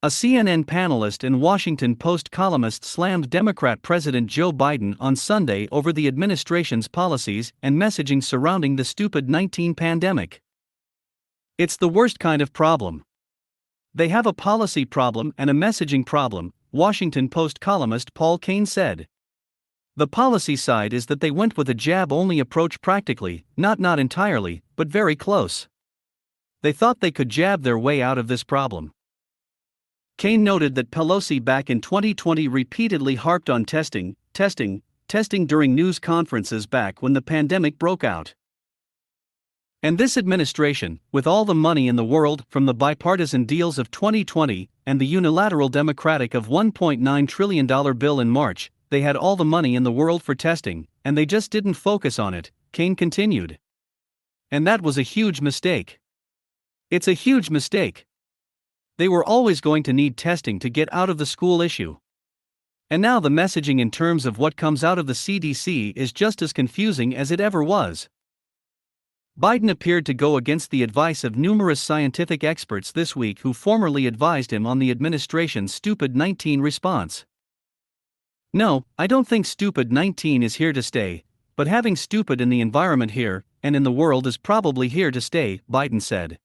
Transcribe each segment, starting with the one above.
A CNN panelist and Washington Post columnist slammed Democrat President Joe Biden on Sunday over the administration's policies and messaging surrounding the stupid 19 pandemic. "It's the worst kind of problem. They have a policy problem and a messaging problem," Washington Post columnist Paul Kane said. "The policy side is that they went with a jab-only approach practically, not entirely, but very close. They thought they could jab their way out of this problem." Kane noted that Pelosi back in 2020 repeatedly harped on testing during news conferences back when the pandemic broke out. And this administration, with all the money in the world from the bipartisan deals of 2020 and the unilateral Democratic of $1.9 trillion bill in March, they had all the money in the world for testing, and they just didn't focus on it, Kane continued. And that was a huge mistake. It's a huge mistake. They were always going to need testing to get out of the school issue. And now the messaging in terms of what comes out of the CDC is just as confusing as it ever was. Biden appeared to go against the advice of numerous scientific experts this week who formerly advised him on the administration's stupid 19 response. "No, I don't think stupid 19 is here to stay, but having stupid in the environment here and in the world is probably here to stay," Biden said.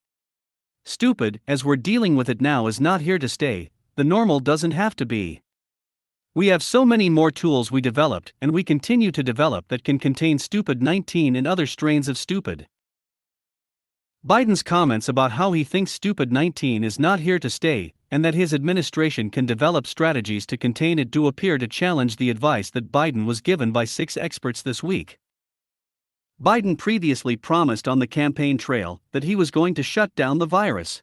"Stupid, as we're dealing with it now, is not here to stay. The normal doesn't have to be. We have so many more tools we developed and we continue to develop that can contain stupid 19 and other strains of stupid." Biden's comments about how he thinks stupid 19 is not here to stay and that his administration can develop strategies to contain it do appear to challenge the advice that Biden was given by 6 experts this week. Biden previously promised on the campaign trail that he was going to shut down the virus.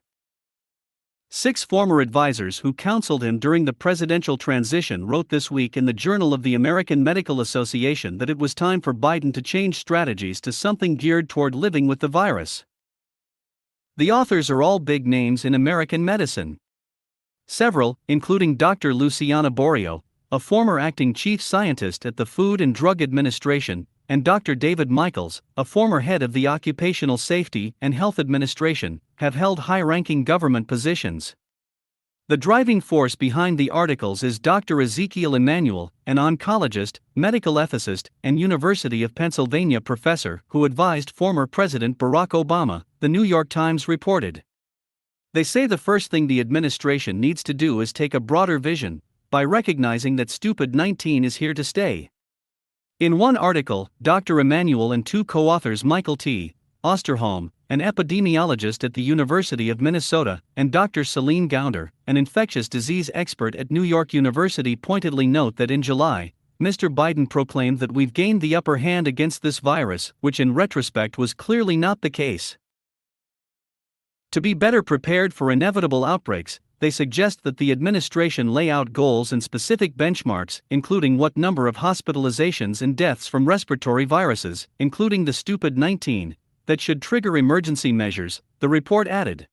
6 former advisors who counseled him during the presidential transition wrote this week in the Journal of the American Medical Association that it was time for Biden to change strategies to something geared toward living with the virus. The authors are all big names in American medicine. Several, including Dr. Luciana Borio, a former acting chief scientist at the Food and Drug Administration, and Dr. David Michaels, a former head of the Occupational Safety and Health Administration, have held high-ranking government positions. The driving force behind the articles is Dr. Ezekiel Emanuel, an oncologist, medical ethicist, and University of Pennsylvania professor who advised former President Barack Obama, the New York Times reported. They say the first thing the administration needs to do is take a broader vision, by recognizing that stupid 19 is here to stay. In one article, Dr. Emanuel and 2 co-authors Michael T. Osterholm, an epidemiologist at the University of Minnesota, and Dr. Celine Gounder, an infectious disease expert at New York University, pointedly note that in July, Mr. Biden proclaimed that we've gained the upper hand against this virus, which in retrospect was clearly not the case. To be better prepared for inevitable outbreaks, they suggest that the administration lay out goals and specific benchmarks, including what number of hospitalizations and deaths from respiratory viruses, including the stupid 19, that should trigger emergency measures, the report added.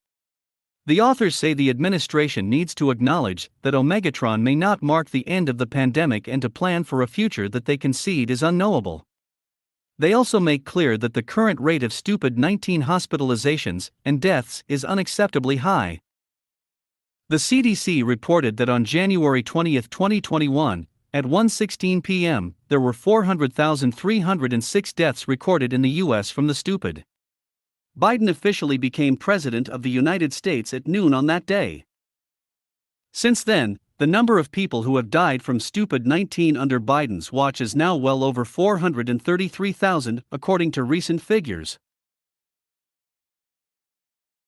The authors say the administration needs to acknowledge that Omicron may not mark the end of the pandemic and to plan for a future that they concede is unknowable. They also make clear that the current rate of stupid 19 hospitalizations and deaths is unacceptably high. The CDC reported that on January 20, 2021, at 1:16 p.m., there were 400,306 deaths recorded in the U.S. from the stupid. Biden officially became President of the United States at noon on that day. Since then, the number of people who have died from stupid 19 under Biden's watch is now well over 433,000, according to recent figures.